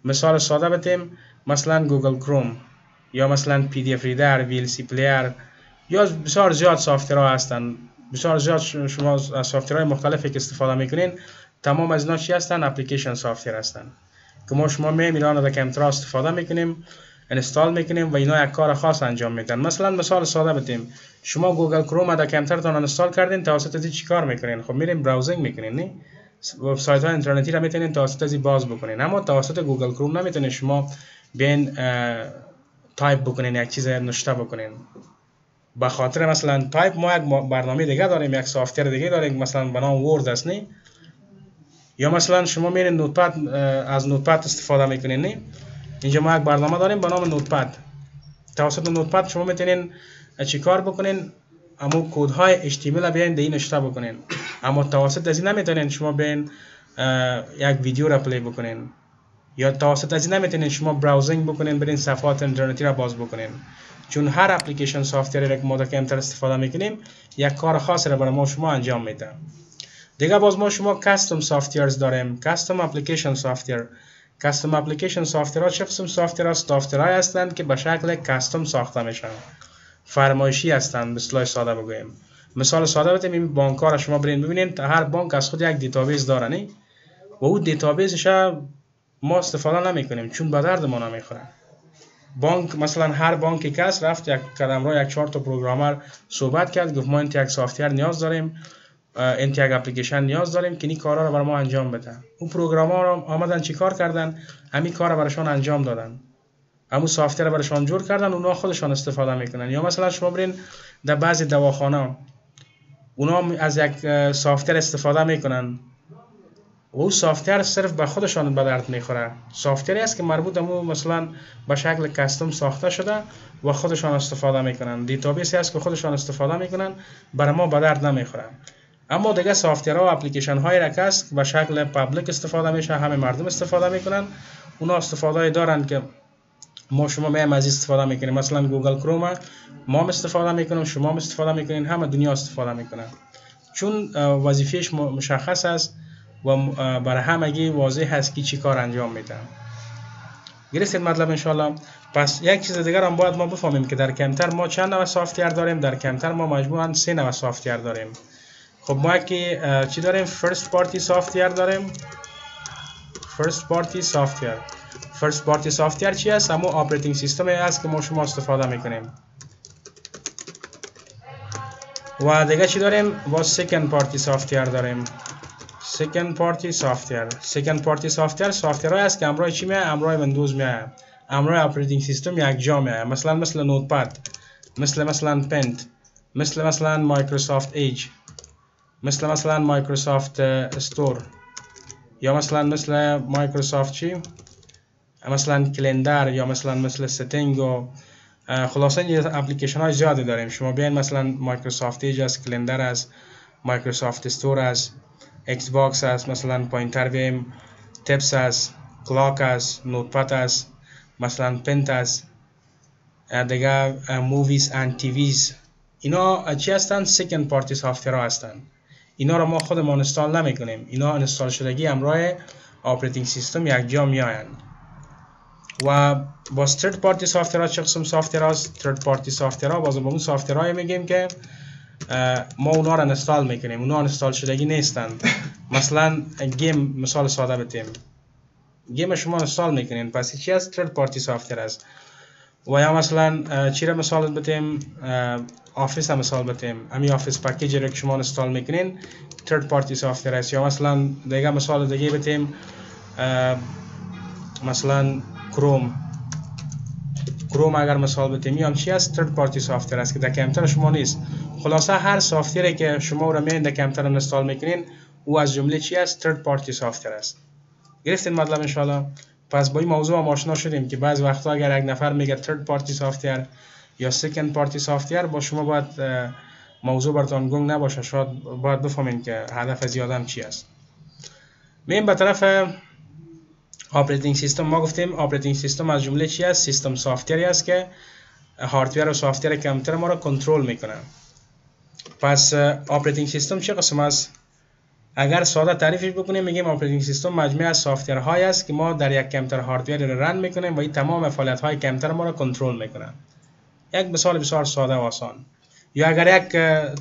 Speaker 1: مثال ساده بتیم، مثلا گوگل کروم یا مثلا پی دی اف ریدر، وی ال سی پلیر، یا بسیار زیاد سافتورها هستن. بسیار زیاد شما از سافتورهای مختلفی که استفاده میکنین، تمام از اینا چی هستن؟ اپلیکیشن سافتور هستن که شما میران در کامپیوتر استفاده میکنیم، انستال میکنیم و اینا یک کار خاص انجام میدن. مثلا مثال ساده بتیم، شما گوگل کروم در کامپیوترتون انستال کردین، توسط ازی چی کار میکنین؟ خب میرین براوزینگ میکنین، نه؟ وبسایت های اینترنتی را میتونین توسط ازی باز بکنین. اما توسط گوگل کروم نمیتونین شما بین تایپ بکنین، یک چیز نوشته بکنین. به خاطر مثلا تایپ ما یک برنامه دیگه داریم، یک سافتور دیگه داریم، مثلا به نام ورد است، نه؟ یا مثلا شما میرین نوتپد، از نوتپد استفاده میکنین، نه؟ اینجا ما یک برنامه داریم به نام نوتپد. توسط نوتپد شما میتونین چی کار بکنین؟ اما کدهای HTML را بیاین در این نوشته بکنین. اما توسط از این نمیتونین شما بیاین یک ویدیو را پلی بکنین، یا توسط از این نمیتونین شما براوزینگ بکنین، برین صفحات اینترنتی را باز بکنین. چون هر اپلیکیشن سافتوری را که ما در کامپیوتر استفاده میکنیم، یک کار خاص را برای ما شما انجام میده. دیگه باز ما شما کاستم سافتورز داریم، کاستم اپلیکیشن سافتور. کاستم اپلیکیشن سافتورها چه قسم سافتورها؟ سافتورهایی هستند که به شکل کاستم ساخته میشن، فرمایشی هستند. به اصطلاح ساده بگویم، مثال ساده بتیم، این بانک ها را شما برین ببینید، هر بانک از خود یک دیتابیس داره، نه؟ و اون دیتابیسش ما استفاده نمیکنیم چون به درد ما نمیخوره. بانک مثلا هر بانکی کس رفت یک قدم را 1-4 تا پروگرامر صحبت کرد، گفت ما این یک سافتور نیاز داریم، این یک اپلیکیشن نیاز داریم که این کارا رو برای ما انجام بده. اون پروگرامرها آمدن چی کار کردن؟ همین کارا براشون انجام دادن. همون سافتور رو براشون جور کردن، اونا خودشون استفاده میکنن. یا مثلا شما برین در بعضی دواخانه، اونا از یک سافتور استفاده میکنن او سافتیر صرف به خودشان به درد میخوره. سافتیری است که مربوط به مثلا به شکل کاستوم ساخته شده و خودشان استفاده میکنن. دیتابیسی است که خودشان استفاده میکنن، برای ما به درد نمیخوره. اما دیگه سافتیرها و اپلیکیشن های را که است به شکل پابلیک استفاده میشه، همه مردم استفاده میکنن. اونا استفاده دارن که ما شما میایم از استفاده میکنیم. مثلا گوگل کروم ما استفاده میکنیم، شما استفاده میکنین، همه دنیا استفاده میکنن. چون وظیفهش مشخص است و برای همگی واضح هست که چی کار انجام میده. گرفتید مطلب انشالله؟ پس یک چیز دیگر هم باید ما بفهمیم که در کامپیوتر ما چند نوع سافتیر داریم. در کامپیوتر ما مجموعاً 3 نوع سافتیر داریم. خب ما که چی داریم؟ فرست پارتی سافتیر داریم. فرست پارتی سافتیر. فرست پارتی سافتیر چی است؟ همون اپراتینگ سیستمی است که ما شما استفاده میکنیم. و دیگه چی داریم؟ با سکند پارتی سافتیر داریم. سکند پارتی سافتیر. سکند پارتی سافتیر سافتیرهایی است که همراه چی میاد؟ همراه ویندوز میاد. همراه اپراتینگ سیستم یک جا میاد. مثل نوتپد، مثلا پنت، مثلا مایکروسافت ایج، مثلا مایکروسافت استور، یا مثل مایکروسافت چی؟ مثلا کلندر، یا مثل ستینگ و خلاصه این اپلیکیشن های زیادی داریم. شما بیاین مثلا مایکروسافت ایج است، کلندر است، مایکروسافت استور است، ایکس باکس است، مثلا پوینتر ویم، تپس است، کلاک است، نوتپد است، مثلا پنت است، دیگه موویز اند تیویز. اینا چی هستند؟ سکند پارتی سافتیرها هستند. اینا رو ما خودمون اینستال نمی کنیم. اینا اینستال شدگی همراه اپراتینگ سیستم یک جا می آیند. و با third پارتی سافتیرها چه قسم سافتیرها است؟ third پارتی سافتیرها باز با اون سافتیرهایی میگیم که ما اونا رو اینستال میکنیم. اونا اینستال شدگی نیستند. مثلا گیم مثال ساده بتیم. گیم شما اینستال میکنین، پس چی است؟ third پارتی سافتیر است. و یا مثلا چی را مثال بتیم؟ آفیس هم مثال بتیم. امی آفیس پکیج را که شما اینستال میکنین third پارتی سافتیر است. یا مثلا دیگه مثال دیگه بتیم، مثلا کروم اگر مثال بتیم، یا هم چی است؟ third پارتی سافتیر است که در کامپیوتر شما نیست. خلاصه هر سافتیری که شما رو میین در کامپیوتر اینستال میکنین او از جمله چی است؟ third پارتی سافتیر است. گرفتین مطلب انشالله؟ پس با این موضوع هم آشنا شدیم که بعض وقتا اگر یک نفر میگه third پارتی سافتیر یا second پارتی سافتیر، با شما باید موضوع براتون گنگ نباشه. شاید باید بفهمین که هدف زیادم چی است. میایم به طرف اپراتینگ سیستم. ما گفتیم اپراتینگ سیستم از جمله چی است؟ سیستم سافتیری است که هاردویر و سافتیر کامپیوتر ما را کنترل میکنه. پس اپراتینگ سیستم چه قسم است؟ اگر ساده تعریفش بکنیم میگیم اپراتینگ سیستم مجموعه از سافتیرهایی است که ما در یک کامپیوتر هاردویر رن میکنیم و این تمام فعالیت‌های کامپیوتر ما را کنترل میکنه. یک مثال بسیار ساده و آسان. یا اگر یک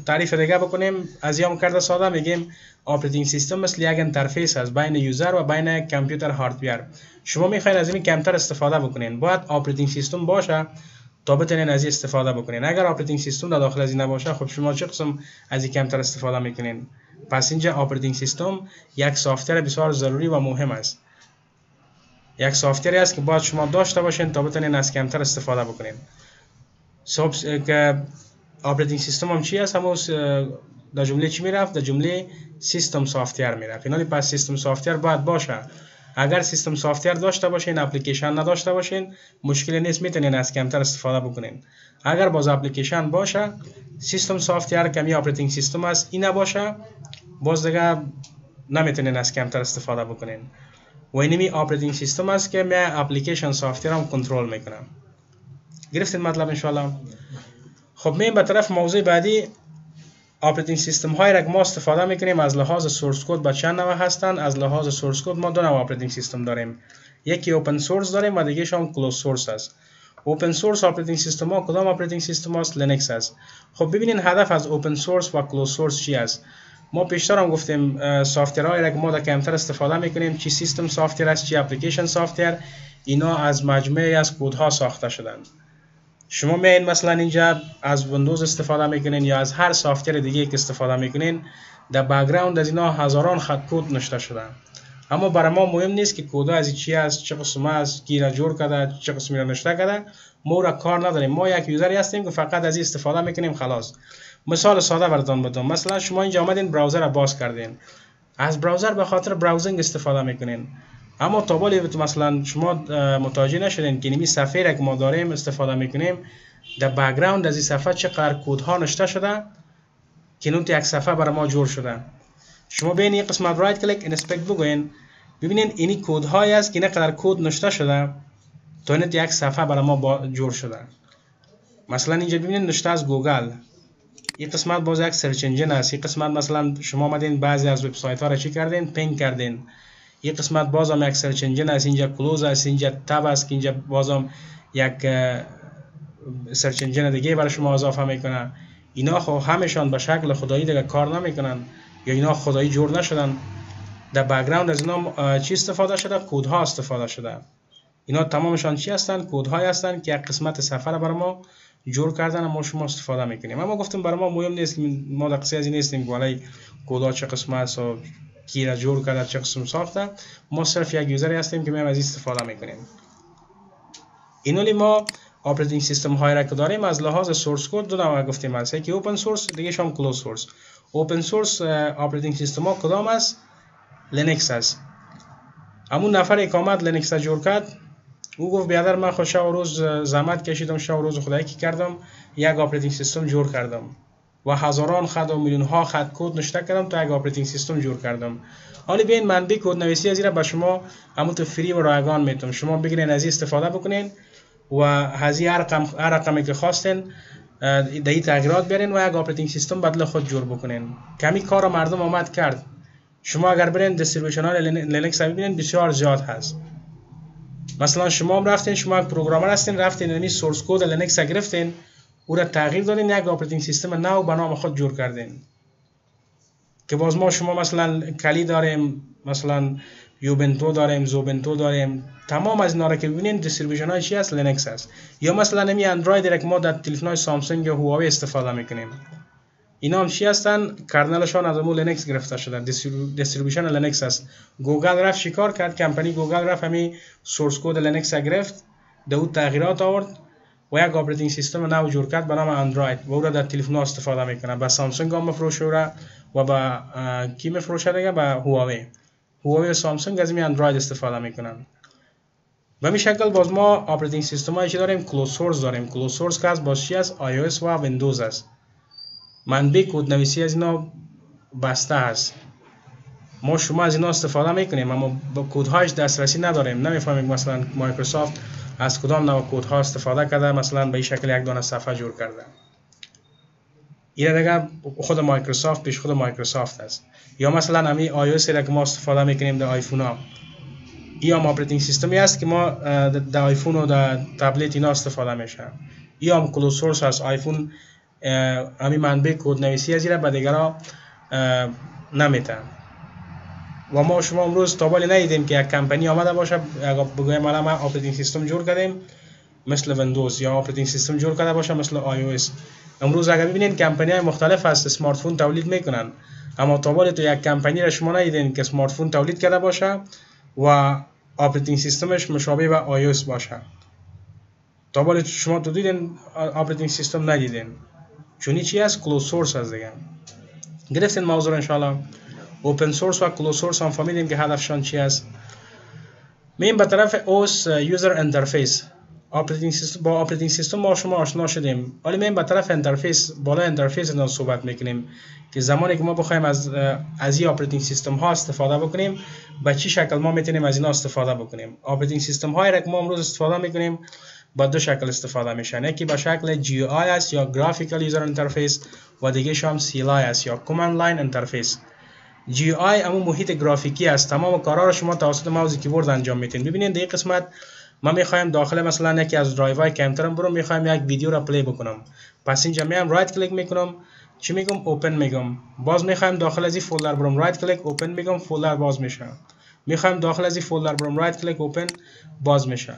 Speaker 1: تعریف دیگه بکنیم از یام کرده ساده میگیم اپراتینگ سیستم مثل یک اینترفیس است بین یوزر و بین کامپیوتر هاردویر. شما میخواین از این کامپیوتر استفاده بکنین، باید اپراتینگ سیستم باشه تا بتونین از این استفاده بکنین. اگر اپراتینگ سیستم در داخل از این نباشه، خب شما چه قسم از این کامپیوتر استفاده میکنین؟ پس اینجا اپراتینگ سیستم یک سافتیر بسیار ضروری و مهم است. یک سافتیری است که باید شما داشته باشین تا بتونین از کامپیوتر استفاده بکنین. که اپراتینگ سیستم هم چی است؟ همون در جمله چی میرفت؟ در جمله سیستم سافتیر میرفت. اینالی پس سیستم سافتیر باید باشه. اگر سیستم سافتیر داشته باشین، اپلیکیشن نداشته باشین، مشکلی نیست، میتونین از کامپیوتر استفاده بکنین. اگر باز اپلیکیشن باشه، سیستم سافتیر که می اپراتینگ سیستم است، این نباشه، باز دیگه نمیتونین از کامپیوتر استفاده بکنین. و اینمی اپراتینگ سیستم است که می اپلیکیشن سافتیر هم کنترل میکنه. گرفتین مطلب انشالله؟ خب مییم به طرف موضوع بعدی. اپراتینگ سیستم هایی را که ما استفاده میکنیم از لحاظ سورس کد با چند نوع هستند؟ از لحاظ سورس کد ما دو نوع اپراتینگ سیستم داریم. یکی اوپن سورس داریم و دیگه شام کلوز سورس است. اوپن سورس اپراتینگ سیستم ها کدام اپراتینگ سیستم است؟ لینکس است. خب ببینین هدف از اوپن سورس و کلوز سورس چی است؟ ما پیشتر هم گفتیم سافتیرهایی را که ما در کامپیوتر استفاده میکنیم، چی سیستم سافتیر است، چی اپلیکیشن سافتیر، اینا از مجموعه از کدها ساخته شدند. شما میین مثلا اینجا از ویندوز استفاده میکنین یا از هر سافتیر دیگه که استفاده میکنین، در بک‌گراند از اینا هزاران خط کد نوشته شده. اما برای ما مهم نیست که کد از چی است، چه قسم است، کی را جور کرده، چه قسمی را نوشته کرده، ما را کار نداریم. ما یک یوزری هستیم که فقط از این استفاده میکنیم خلاص. مثال ساده براتون بدم. مثلا شما اینجا آمدین براوزر را باز کردین. از براوزر به خاطر براوزینگ استفاده میکنین. اما تا بالی مثلا شما متوجه نشدین که نمی صفحه را که ما داریم استفاده میکنیم در بک‌گراند از این صفحه چقدر کدها نوشته شده که نوت یک صفحه برای ما جور شده. شما بین این قسمت رایت کلیک اینسپکت بگوین، ببینین اینی کدهایی است که نقدر کد نوشته شده تا نوت یک صفحه برای ما جور شده. مثلا اینجا ببینین نوشته از گوگل، این قسمت باز یک سرچ انجین است. این قسمت مثلا شما آمدین بعضی از وبسایت ها را چی کردین؟ پینگ کردین. این قسمت باز هم یک سرچ انجین است. اینجا کلوز است، اینجا تب است که اینجا باز هم یک سرچ انجین دیگه برای شما اضافه میکنه. اینا خب همشان به شکل خدایی دیگه کار نمیکنن یا اینا خدایی جور نشدن. در بک‌گراند از اینا چی استفاده شده؟ کدها استفاده شده. اینا تمامشان چی هستن؟ کدهایی هستن که یک قسمت صفحه را برای ما جور کردن ما شما استفاده میکنیم. اما گفتم برای ما مهم نیست، ما دقیقاً از این نیستیم که ولی کدها چه قسمت است و کی را جور کرده چه قسم ساخته. ما صرف یک یوزری هستیم که میایم از این استفاده میکنیم. اینولی ما اپراتینگ سیستم های را که داریم از لحاظ سورس کد دو نوع گفتیم است، یکی اوپن سورس دیگه شام کلوز سورس. اوپن سورس اپراتینگ سیستم ها کدام است؟ لینکس است. همون نفر که آمد لینکس را جور کرد او گفت بیادر من خود شب و روز زحمت کشیدم، شب و روز خدایی که کردم یک اپراتینگ سیستم جور کردم و هزاران خط و میلیون ها خط کد نوشته کردم تا یک اپراتینگ سیستم جور کردم. حالا بیاین منبع کد نویسی از این را به شما همون تو فری و رایگان میتونم شما بگیرین از این استفاده بکنین و از این هر رقمی که خواستین در این تغییرات بیارین و یک اپراتینگ سیستم بدل خود جور بکنین. کمی کار مردم آمد کرد. شما اگر برین دیستریبیوشن های لینکس ببینین بسیار زیاد هست. مثلا شما هم رفتین، شما یک پروگرامر هستین، رفتین یعنی سورس کد لینکس گرفتین او را تغییر دادین یک اپراتینگ سیستم نو به نام خود جور کردین که باز ما شما مثلا کلی داریم، مثلا یوبنتو داریم، زوبنتو داریم، تمام از اینا را که ببینین دیستریبیوشن های چی است؟ لینکس است. یا مثلا نمی اندروید را که ما در تلفن های سامسونگ یا هواوی استفاده میکنیم اینا هم چی هستن؟ کرنلشان از همون لینکس گرفته شده، دیستریبیوشن لینکس است. گوگل رفت شکار کرد، کمپانی گوگل رفت همین سورس کد لینکس گرفت، دو تغییرات آورد و یک اپراتینگ سیستم نو جور کرد به نام اندروید و او را در تلفن ها استفاده میکنه. با سامسونگ هم مفروشه و با کی مفروشه دیگه؟ با هواوی و سامسونگ از این اندروید استفاده میکنن. به این شکل باز ما اپراتینگ سیستم هایی که داریم کلوز سورس داریم. کلوز سورس که از باز چی است؟ iOS و ویندوز است. منبع کد نویسی از اینا بسته است. ما شما از اینا استفاده میکنیم اما با کدهایش دسترسی نداریم. نمیفهمیم مثلا مایکروسافت از کدام نوع کدها استفاده کرده مثلا به این شکل یک دانه صفحه جور کرده. این دیگه خود مایکروسافت پیش خود مایکروسافت است. یا مثلا همین iOS را که ما استفاده میکنیم در آیفون ها، این هم اپراتینگ سیستمی است که ما در آیفون و در تبلت اینا استفاده میشه. این هم کلوز سورس است. آیفون همین منبع کد نویسی از این را به دیگرها نمیتن. و ما شما امروز تا بالی ندیدیم که یک کمپانی آمده باشه بگویم ما اپراتینگ سیستم جور کردیم مثل ویندوز یا اپراتینگ سیستم جور کرده باشه مثل iOS. امروز اگر ببینید کمپانی های مختلف هست اسمارت فون تولید میکنن اما تا بالی تو یک کمپانی را شما ندیدین که اسمارت فون تولید کرده باشه و اپراتینگ سیستمش مشابه به iOS باشه. تا بالی شما تو دیدین اپراتینگ سیستم ندیدین چونی چی است؟ کلوز سورس است دیگه. گرفتین موضوع ان شاء الله. اوپن سورس و کلوز سورس هم فهمیدیم که هدفشان چی است. مییم به طرف OS یوزر انترفیس. اپراتینگ سیستم با اپراتینگ سیستم ما شما آشنا شدیم. ولی مییم به طرف انترفیس، بالا انترفیس اینا صحبت میکنیم که زمانی که ما بخوایم از این اپراتینگ سیستم ها استفاده بکنیم به چه شکل ما میتونیم از اینا استفاده بکنیم. اپراتینگ سیستم هایی را که ما امروز استفاده میکنیم با دو شکل استفاده میشن. یکی به شکل GUI است یا گرافیکال یوزر انترفیس و دیگه شام CLI است یا کامند لاین انترفیس. GUI همون محیط گرافیکی است. تمام کارا رو شما توسط ماوس کیبورد انجام میتین. ببینید در این قسمت ما میخوایم داخل مثلا یکی از درایوهای کامپیوترم برم میخوایم یک ویدیو را پلی بکنم. پس اینجا میام رایت کلیک میکنم، چی میگم؟ اوپن میگم. باز میخوایم داخل از این فولدر برم رایت کلیک اوپن میگم، فولدر باز میشه. میخوایم داخل از این فولدر برم رایت کلیک اوپن باز میشه.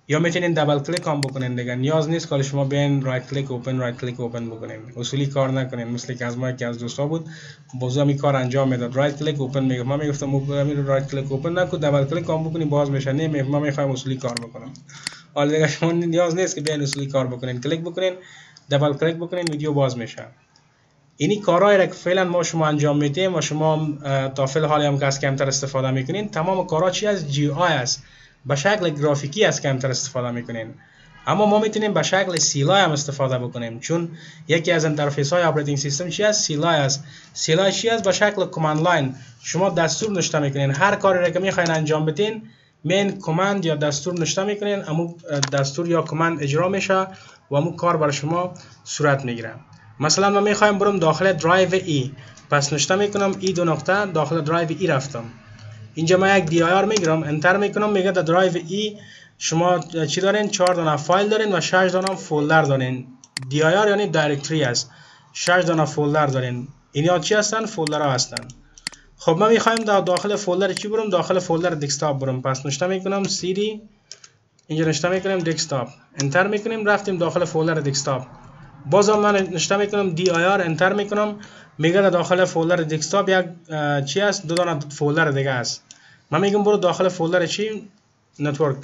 Speaker 1: یا میتونین دبل کلیک هم بکنین دیگه. نیاز نیست که شما بیاین رایت کلیک اوپن بکنین. اصولی کار نکنین. مثل که از ما یکی از دوستا بود بازو می کار انجام میداد رایت کلیک اوپن میگه. ما میگفتم امیر رایت کلیک اوپن نکن، دبل کلیک هم بکنین باز میشه. نه ما میخوایم اصولی کار بکنم. حالا دیگه شما نیاز نیست که بیاین اصولی کار بکنین. کلیک بکنین، دبل کلیک بکنین، ویدیو باز میشه. اینی کارهایی را که فعلا ما شما انجام میدیم و شما تا فعل حالی هم که از کامپیوتر استفاده میکنین، تمام کارها چی از جی آی است، به شکل گرافیکی از کامپیوتر استفاده میکنین. اما ما میتونیم به شکل سیلای هم استفاده بکنیم، چون یکی از اینترفیس های اپراتینگ سیستم چی است؟ سیلای است. سیلای چی است؟ به شکل کماند لاین شما دستور نوشته میکنین، هر کاری را که میخواین انجام بدین من کماند یا دستور نوشته میکنین، امو دستور یا کماند اجرا میشه و امو کار برای شما صورت میگیره. مثلا من میخوایم برم داخل درایو ای، پس نوشته میکنم ای دو نقطه داخل درایو ای رفتم. اینجا من یک دی آی آر میگیرم، انتر میکنم، میگه در درایو ای شما چی دارین؟ 4 دانه فایل دارین و 6 دانه فولدر دارین. دی آی آر یعنی دایرکتری است. 6 دانه فولدر دارین. اینا چی هستن؟ فولدرها هستن. خب من میخوایم داخل فولدر چی برم؟ داخل فولدر دسکتاپ برم. پس نوشته میکنم cd، اینجا نوشته میکنم دسکتاپ، انتر میکنیم، رفتیم داخل فولدر دسکتاپ. بازم من نوشته میکنم دی آی آر، انتر میکنم، میگه داخل فولدر دسکتاپ یک چی است؟ 2 دانه فولدر دیگه است. من میگم برو داخل فولدر چی؟ نتورک.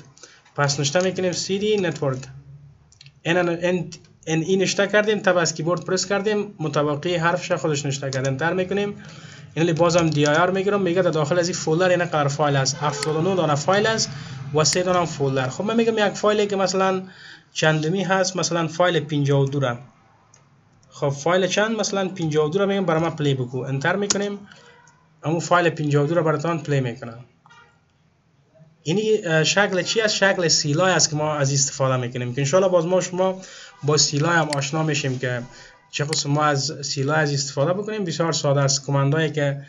Speaker 1: پس نوشته میکنیم cd نتورک. این نوشته کردیم، تب از کیبورد پرس کردیم، متوقی حرفش خودش نوشته کرد، انتر میکنیم. این بازم دی آی آر میگیرم، میگه داخل از این فولدر این قدر فایل است، 79 دانه فایل است و 3 دانه فولدر. خب من میگم یک فایلی که مثلا چندمی هست، مثلا فایل 52 را. خب فایل چند؟ مثلا 52 را میگم برای من پلی بکو، انتر میکنیم، اما فایل 52 را براتون پلی میکنم. اینی شکل چی است؟ شکل سیلای است که ما از استفاده میکنیم، که انشالله باز ما شما با سیلای هم آشنا میشیم که چه خصوص ما از سیلای از استفاده بکنیم. بسیار ساده است. کماندایی که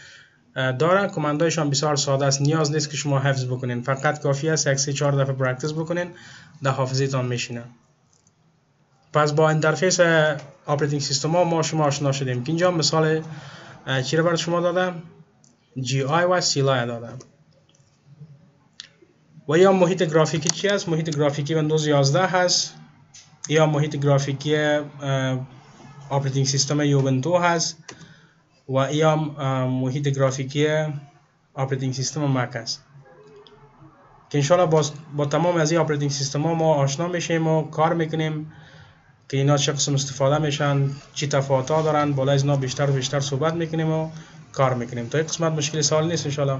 Speaker 1: داره، کماندایش هم بسیار ساده است، نیاز نیست که شما حفظ بکنین، فقط کافی است یک 3-4 دفعه پرکتیس بکنین، در حافظه‌تان میشینه. پس با اینترفیس اپراتینگ سیستم ما شما آشنا شدیم که اینجا مثال چی رو برای شما دادم؟ جی آی و سیلای دادم. و یا محیط گرافیکی چی است؟ محیط گرافیکی ویندوز 11 هست، یا محیط گرافیکی اپراتینگ سیستم یوبنتو هست، و یا محیط گرافیکی اپراتینگ سیستم مک است، که انشالله با تمام از این اپراتینگ سیستم ما آشنا میشیم و کار میکنیم که اینا چه قسم استفاده میشن، چی تفاوت ها دارن، بالا از اینا بیشتر و بیشتر صحبت میکنیم و کار میکنیم. تا این قسمت مشکل سوال نیست انشالله.